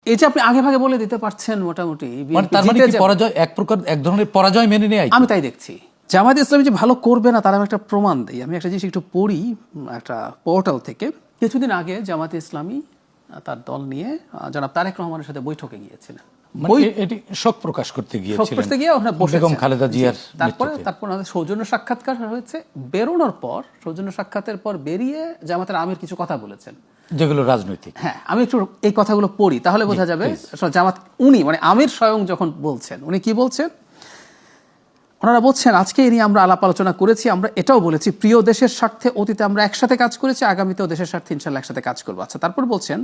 এই যে আপনি আগে ভাগে বলে দিতে পারছেন মোটামুটি তার মানে কি পরাজয় এক প্রকার এক ধরনের পরাজয় মেনে নেয়? আমি তাই দেখছি। জামায়াত ইসলামী যে ভালো করবে না তার আমি একটা প্রমাণ দিই। আমি একটা জিনিস একটু পড়ি একটা পোর্টাল থেকে। কিছুদিন আগে জামায়াত ইসলামী তার দল নিয়ে জনাব তারেক রহমানের সাথে বৈঠকে গিয়েছিলেন। এটি শোক প্রকাশ করতে গিয়েছিলেন, করতে গিয়ে ওখানে বেগম খালেদা জিয়ার। তারপর আমাদের সৌজন্য সাক্ষাৎকার হয়েছে। বেরোনোর পর সৌজন্য সাক্ষাতের পর বেরিয়ে জামাতের আমির কিছু কথা বলেছেন যেগুলো রাজনৈতিক। হ্যাঁ, আমি একটু এই কথাগুলো পড়ি তাহলে বোঝা যাবে। জামাত উনি মানে আমির স্বয়ং যখন বলছেন, উনি কি বলছেন? ওনারা বলছেন আজকে এই নিয়ে আমরা আলাপ আলোচনা করেছি, আমরা এটাও বলেছি প্রিয় দেশের স্বার্থে অতীতে আমরা একসাথে কাজ করেছি, আগামীতেও দেশের স্বার্থে ইনশাল্লাহ একসাথে কাজ করবো। আচ্ছা, তারপর বলছেন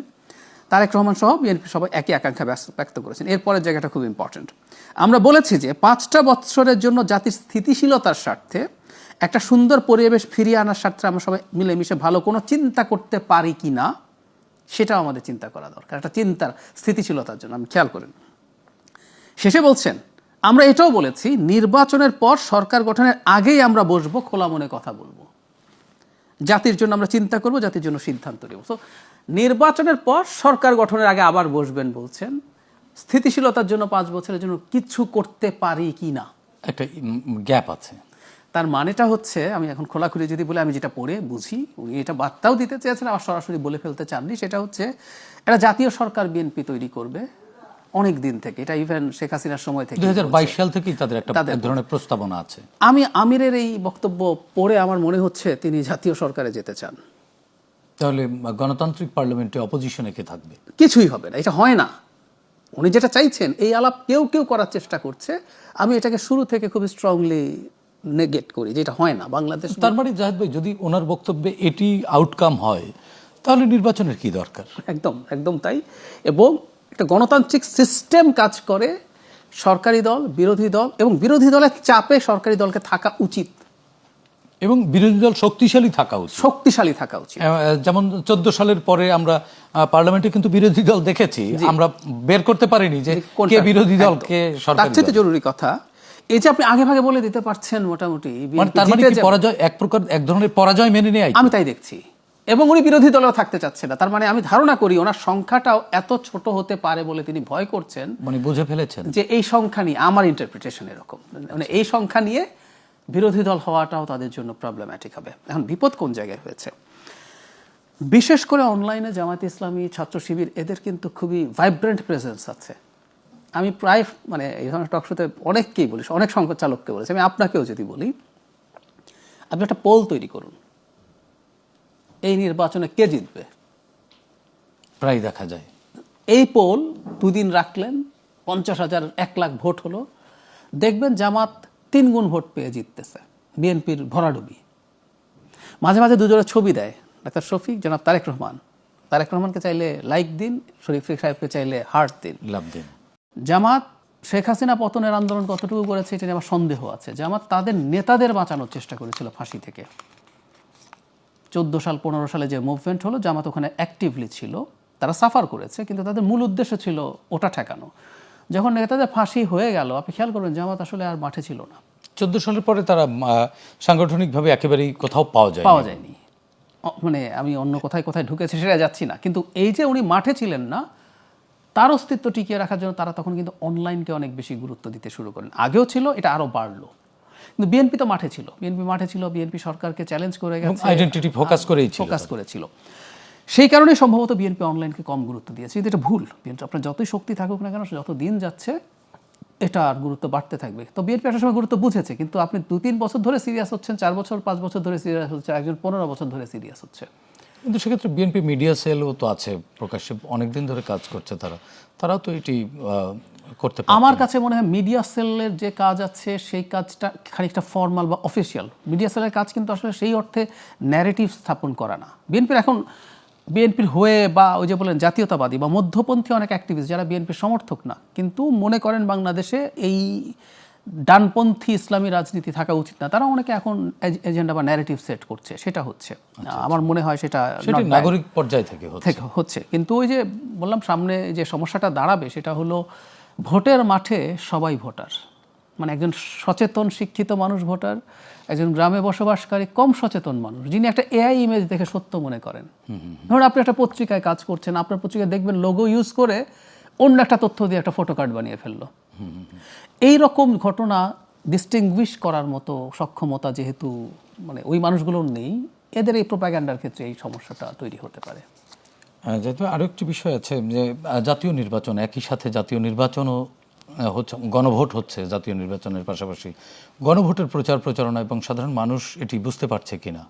তারেক রহমান সহ বিএনপি সবাই একই আকাঙ্ক্ষা ব্যক্ত করেছেন। এরপরের জায়গাটা খুব ইম্পর্টেন্ট। আমরা বলেছি যে 5টা বৎসরের জন্য জাতির স্থিতিশীলতার স্বার্থে একটা সুন্দর পরিবেশ ফিরিয়ে আনার স্বার্থে আমরা সবাই মিলেমিশে ভালো কোনো চিন্তা করতে পারি কি না সেটাও আমাদের চিন্তা করা দরকার, একটা চিন্তার স্থিতিশীলতার জন্য। আমি খেয়াল করেন শেষে বলছেন আমরা এটাও বলেছি নির্বাচনের পর সরকার গঠনের আগেই আমরা বসবো, খোলা মনে কথা বলবো, জাতির জন্য আমরা চিন্তা করব, জাতির জন্য সিদ্ধান্ত নেব। তো নির্বাচনের পর সরকার গঠনের আগে আবার বসবেন বলছেন। স্থিতিশীলতার জন্য 5 বছরের জন্য কিছু করতে পারি কি না, একটা গ্যাপ আছে। তার মানেটা হচ্ছে, আমি এখন খোলাখুলি যদি বলে আমি যেটা পড়ে বুঝি, উনি এটা বার্তাও দিতে চেয়েছেন আবার সরাসরি বলে ফেলতে চাননি, সেটা হচ্ছে এটা জাতীয় সরকার বিএনপি তৈরি করবে অনেক দিন থেকে। এটা ইভেন শেখ হাসিনার সময় থেকে 2022 সাল থেকেই তাদের একটা এক ধরনের প্রস্তাবনা আছে। আমি আমিরের এই বক্তব্য পড়ে আমার মনে হচ্ছে তিনি জাতীয় সরকারে যেতে চান। তাহলে গণতান্ত্রিক পার্লামেন্টে অপোজিশনে কে থাকবে? কিছুই হবে না, এটা হয় না। উনি যেটা চাইছেন এই আলাপ কেউ কেউ করার চেষ্টা করছে। আমি এটাকে শুরু থেকে খুব স্ট্রংলি নেগেট করি যে এটা হয় না বাংলাদেশ। তার মানে জাহেদ ভাই, যদি ওনার বক্তব্যে এটি আউটকাম হয় তাহলে নির্বাচনের কি দরকার? একদম একদম তাই। এবং একটা গণতান্ত্রিক সিস্টেম কাজ করে, সরকারি দল বিরোধী দল এবং বিরোধী দলের চাপে সরকারি দলকে থাকা উচিত এবং বিরোধী দল শক্তিশালী থাকা উচিত, শক্তিশালী থাকা উচিত। যেমন 14 সালের পরে আমরা পার্লামেন্টে কিন্তু বিরোধী দল দেখেছি, আমরা বের করতে পারিনি যে কে বিরোধী দল কে সরকারি দল। তার চেয়ে জরুরি কথা এই যে আপনি আগে ভাগে বলে দিতে পারছেন মোটামুটি। তার মানে কি পরাজয় এক প্রকার এক ধরনের পরাজয় মেনে নেয়? আমি তাই দেখছি। এবং উনি বিরোধী দলেও থাকতে চাচ্ছে না। তার মানে আমি ধারণা করি ওনার সংখ্যাটাও এত ছোট হতে পারে বলে তিনি ভয় করছেন, মানে বুঝে ফেলেছেন যে এই সংখ্যা নিয়ে, আমার ইন্টারপ্রিটেশন এরকম, মানে এই সংখ্যা নিয়ে বিরোধী দল হওয়াটাও তাদের জন্য প্রবলেম্যাটিক হবে। এখন বিপদ কোন জায়গায় হয়েছে? বিশেষ করে অনলাইনে জামায়াত ইসলামী, ছাত্র শিবির, এদের কিন্তু খুবই ভাইব্রেন্ট প্রেজেন্স আছে। আমি প্রায় মানে এই ধরনের টকশোতে অনেককেই বলি, অনেক সংবাদ চালককে বলেছি, আমি আপনাকেও যদি বলি আপনি একটা পোল তৈরি করুন, এই নির্বাচনে কে জিতবে। প্রায় দেখা যায় এই পোল 2 দিন রাখলেন, 50,000 1 লাখ ভোট হলো, দেখবেন জামাত 3 গুণ ভোট পেয়ে জিততেছে, বিএনপির ভরাডুবি। মাঝে মাঝে দুজনের ছবি দেয়, ডাক্তার শফিক, জনাব তারেক রহমান। তারেক রহমানকে চাইলে লাইক দিন, শরীফ সাহেবকে চাইলে হার্ট দিন, লাভ দিন। জামাত শেখ হাসিনা পতনের আন্দোলন কতটুকু করেছে এটা নিয়ে আমার সন্দেহ আছে। জামাত তাদের নেতাদের বাঁচানোর চেষ্টা করেছিল ফাঁসি থেকে। 14 সাল 15 সালে যে মুভমেন্ট হলো, জামাত ওখানে অ্যাক্টিভলি ছিল, তারা সাফার করেছে, কিন্তু তাদের মূল উদ্দেশ্য ছিল ওটা ঠেকানো। যখন নেতাদের ফাঁসি হয়ে গেল, আপনি খেয়াল করবেন জামাত আসলে আর মাঠে ছিল না। 14 সালের পরে তারা সাংগঠনিকভাবে একেবারেই কোথাও পাওয়া যায়নি। মানে আমি অন্য কোথায় কোথায় ঢুকেছে সেটা যাচ্ছি না, কিন্তু এই যে উনি মাঠে ছিলেন না, তার অস্তিত্ব টিকিয়ে রাখার জন্য তারা তখন কিন্তু অনলাইনকে অনেক বেশি গুরুত্ব দিতে শুরু করেন। আগেও ছিল, এটা আরো বাড়লো। কিন্তু বিএনপি তো মাঠে ছিল, বিএনপি সরকারকে চ্যালেঞ্জ করে গেছে, আইডেন্টিটি ফোকাস করেছিল। সেই কারণে সম্ভবত বিএনপি অনলাইনকে কম গুরুত্ব দিয়েছে। কিন্তু এটা ভুল। বিএনপি আপনার যতই শক্তি থাকুক না কেন, যত দিন যাচ্ছে এটার গুরুত্ব বাড়তে থাকবে। তো বিএনপি একটা সময় গুরুত্ব বুঝেছে, কিন্তু আপনি 2-3 বছর ধরে সিরিয়াস হচ্ছেন, 4 বছর 5 বছর ধরে সিরিয়াস হচ্ছে, একজন 15 বছর ধরে সিরিয়াস হচ্ছে। কিন্তু সেক্ষেত্রে বিএনপি মিডিয়া সেলও তো আছে, প্রকাশ্যে অনেকদিন ধরে কাজ করছে, তারাও তো এটি করতে পারে। আমার কাছে মনে হয় মিডিয়া সেলের যে কাজ আছে সেই কাজটা খানিকটা ফর্মাল বা অফিসিয়াল। মিডিয়া সেলের কাজ কিন্তু আসলে সেই অর্থে ন্যারেটিভ স্থাপন করা না। বিএনপির হয়ে বা ওই যে বলেন জাতীয়তাবাদী বা মধ্যপন্থী অনেক অ্যাক্টিভিস্ট যারা বিএনপির সমর্থক না, কিন্তু মনে করেন বাংলাদেশে এই ডানপন্থী ইসলামী রাজনীতি থাকা উচিত না, তারা অনেকে এখন এজেন্ডা বা ন্যারেটিভ সেট করছে, সেটা হচ্ছে। আমার মনে হয় সেটা নাগরিক পর্যায় থেকে হচ্ছে। কিন্তু ওই যে বললাম সামনে যে সমস্যাটা দাঁড়াবে সেটা হলো ভোটের মাঠে সবাই ভোটার। মানে একজন সচেতন শিক্ষিত মানুষ ভোটার, একজন গ্রামে বসবাসকারী কম সচেতন মানুষ যিনি একটা এআই ইমেজ দেখে সত্য মনে করেন। ধরুন আপনি একটা পত্রিকায় কাজ করছেন, আপনার পত্রিকায় দেখবেন লোগো ইউজ করে অন্য একটা তথ্য দিয়ে একটা ফটো কার্ড বানিয়ে ফেললো। এই রকম ঘটনা ডিস্টিংগুইশ করার মতো সক্ষমতা যেহেতু মানে ওই মানুষগুলোর নেই, এদের এই প্রোপাগ্যান্ডার ক্ষেত্রে এই সমস্যাটা তৈরি হতে পারে। যেহেতু আরও একটি বিষয় আছে যে জাতীয় নির্বাচন, একই সাথে জাতীয় নির্বাচনও হচ্ছে, গণভোট হচ্ছে জাতীয় নির্বাচনের পাশাপাশি গণভোটের প্রচার প্রচারণা এবং সাধারণ মানুষ এটি বুঝতে পারছে কিনা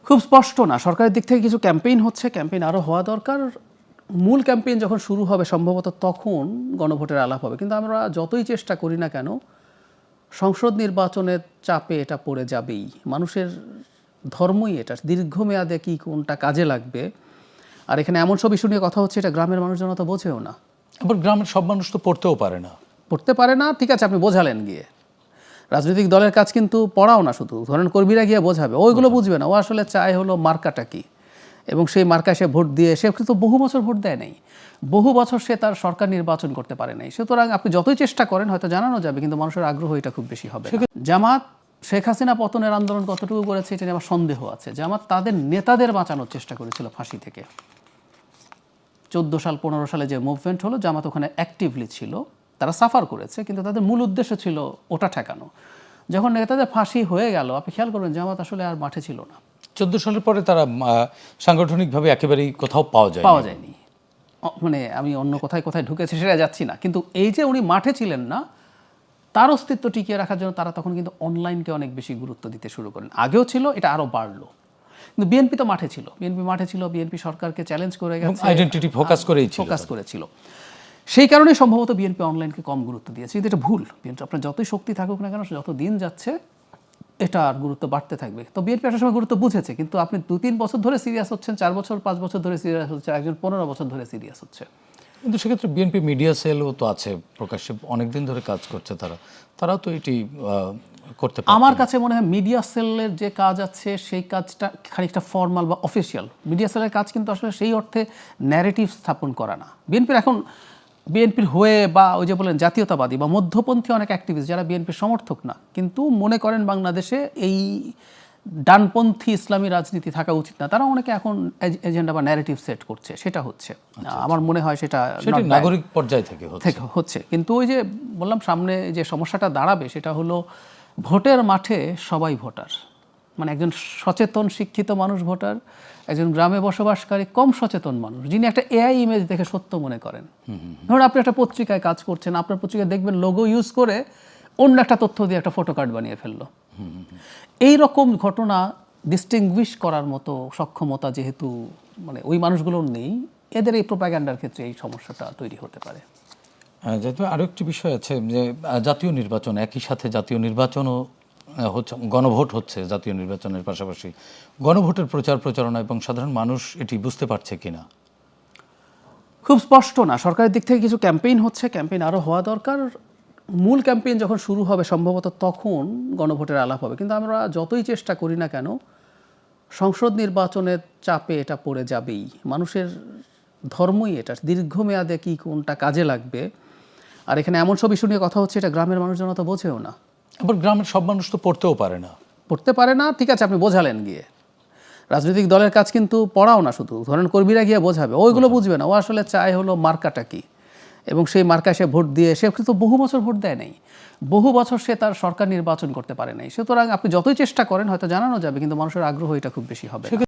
খুব স্পষ্ট না। সরকারের দিক থেকে কিছু ক্যাম্পেইন হচ্ছে, ক্যাম্পেইন আরও হওয়া দরকার। মূল ক্যাম্পেইন যখন শুরু হবে সম্ভবত তখন গণভোটের আলাপ হবে। কিন্তু আমরা যতই চেষ্টা করি না কেন, সংসদ নির্বাচনের চাপে এটা পড়ে যাবেই। মানুষের ধর্মই এটা, দীর্ঘমেয়াদে কি কোনটা কাজে লাগবে। আর এখানে এমন সব ইস্যু নিয়ে কথা হচ্ছে, এটা গ্রামের মানুষজন তো বোঝেও না। আবার গ্রামের সব মানুষ তো পড়তেও পারে না। পড়তে পারে না, ঠিক আছে, আপনি বোঝালেন গিয়ে। রাজনৈতিক দলের কাজ কিন্তু পড়াও না শুধু, ধরেন কর্মীরা গিয়ে বোঝাবে, ওইগুলো বুঝবে না। ও আসলে চায় হলো মার্কাটা কি, এবং সেই মার্কায় সে ভোট দিয়ে, সে কিন্তু বহু বছর ভোট দেয় নাই, বহু বছর সে তার সরকার নির্বাচন করতে পারে নাই। সুতরাং আপনি যতই চেষ্টা করেন হয়তো জানানো যাবে, কিন্তু মানুষের আগ্রহ এটা খুব বেশি হবে না। জামাত শেখ হাসিনা পতনের আন্দোলন কতটুকু করেছে এটা নিয়ে আমার সন্দেহ আছে। জামাত তাদের নেতাদের বাঁচানোর চেষ্টা করেছিল ফাঁসি থেকে। 14 সাল 15 সালে যে মুভমেন্ট হলো, জামাত ওখানে অ্যাক্টিভলি ছিল, তারা সাফার করেছে, কিন্তু তাদের মূল উদ্দেশ্য ছিল ওটা ঠেকানো। যখন নেতাদের ফাঁসি হয়ে গেল, আপনি খেয়াল করবেন জামাত আসলে আর মাঠে ছিল না। 14 সালের পরে তারা সাংগঠনিকভাবে একেবারেই কোথাও পাওয়া যায়নি। মানে আমি অন্য কোথায় কোথায় ঢুকেছে সেটা যাচ্ছি না, কিন্তু এই যে উনি মাঠে ছিলেন না, তার অস্তিত্ব টিকিয়ে রাখার জন্য তারা তখন কিন্তু অনলাইনকে অনেক বেশি গুরুত্ব দিতে শুরু করেন। আগেও ছিল, এটা আরও বাড়লো। কিন্তু বিএনপি তো মাঠে ছিল, বিএনপি সরকারকে চ্যালেঞ্জ করে গেছে, আইডেন্টিটি ফোকাস করেছিল। সেই কারণে সম্ভবত বিএনপি অনলাইনকে কম গুরুত্ব দিয়েছে। কিন্তু এটা ভুল। বিএনপি আপনার যতই শক্তি থাকুক না কেন, যত দিন যাচ্ছে এটা আর গুরুত্ব বাড়তে থাকবে। তো বিএনপি একটা সময় গুরুত্ব বুঝেছে, কিন্তু আপনি 2-3 বছর ধরে সিরিয়াস হচ্ছেন, 4 বছর 5 বছর ধরে সিরিয়াস হচ্ছে, একজন 15 বছর ধরে সিরিয়াস হচ্ছে। কিন্তু সেক্ষেত্রে বিএনপি মিডিয়া সেলও তো আছে, প্রকাশ্যে অনেকদিন ধরে কাজ করছে, তারাও তো এটি করতে পারে। আমার কাছে মনে হয় মিডিয়া সেলের যে কাজ আছে সেই কাজটা খানিকটা ফর্মাল বা অফিসিয়াল। মিডিয়া সেলের কাজ কিন্তু আসলে সেই অর্থে ন্যারেটিভ স্থাপন করা না। বিএনপির হয়ে বা ওই যে বলেন জাতীয়তাবাদী বা মধ্যপন্থী অনেক অ্যাক্টিভিস্ট যারা বিএনপির সমর্থক না, কিন্তু মনে করেন বাংলাদেশে এই ডানপন্থী ইসলামী রাজনীতি থাকা উচিত না, তারা অনেকে এখন এজেন্ডা বা ন্যারেটিভ সেট করছে, সেটা হচ্ছে। আমার মনে হয় সেটা নাগরিক পর্যায় থেকে হচ্ছে। কিন্তু ওই যে বললাম, সামনে যে সমস্যাটা দাঁড়াবে সেটা হলো ভোটের মাঠে সবাই ভোটার। মানে একজন সচেতন শিক্ষিত মানুষ ভোটার, একজন গ্রামে বসবাসকারী কম সচেতন মানুষ, যিনি একটা এআই ইমেজ দেখে সত্য মনে করেন। ধরুন আপনি একটা পত্রিকায় কাজ করছেন, আপনার পত্রিকায় দেখবেন লোগো ইউজ করে অন্য একটা তথ্য দিয়ে একটা ফটো কার্ড বানিয়ে ফেললো। এই রকম ঘটনা ডিস্টিংগুইশ করার মতো সক্ষমতা যেহেতু মানে ওই মানুষগুলোর নেই, এদের এই প্রোপাগ্যান্ডার ক্ষেত্রে এই সমস্যাটা তৈরি হতে পারে। যেহেতু আরও একটি বিষয় আছে যে জাতীয় নির্বাচন, একই সাথে জাতীয় নির্বাচনও হচ্ছে, গণভোট হচ্ছে জাতীয় নির্বাচনের পাশাপাশি গণভোটের প্রচার প্রচারণা এবং সাধারণ মানুষ এটি বুঝতে পারছে কিনা খুব স্পষ্ট না। সরকারের দিক থেকে কিছু ক্যাম্পেইন হচ্ছে, ক্যাম্পেইন আরও হওয়া দরকার। মূল ক্যাম্পেইন যখন শুরু হবে সম্ভবত তখন গণভোটের আলাপ হবে। কিন্তু আমরা যতই চেষ্টা করি না কেন, সংসদ নির্বাচনের চাপে এটা পড়ে যাবেই। মানুষের ধর্মই এটা, দীর্ঘমেয়াদে কি কোনটা কাজে লাগবে। আর এখানে এমন সব ইস্যু নিয়ে কথা হচ্ছে, এটা গ্রামের মানুষজন তো বোঝেও না। আবার গ্রামের সব মানুষ তো পড়তেও পারে না, ঠিক আছে, আপনি বোঝালেন গিয়ে। রাজনৈতিক দলের কাজ কিন্তু পড়াও না শুধু, ধরেন কর্মীরা গিয়ে বোঝাবে, ওইগুলো বুঝবে না। ও আসলে চায় হলো মার্কাটা কি, এবং সেই মার্কায় সে ভোট দিয়ে, সে কিন্তু বহু বছর ভোট দেয় নাই, বহু বছর সে তার সরকার নির্বাচন করতে পারে নাই। সুতরাং আপনি যতই চেষ্টা করেন হয়তো জানানো যাবে, কিন্তু মানুষের আগ্রহ এটা খুব বেশি হবে।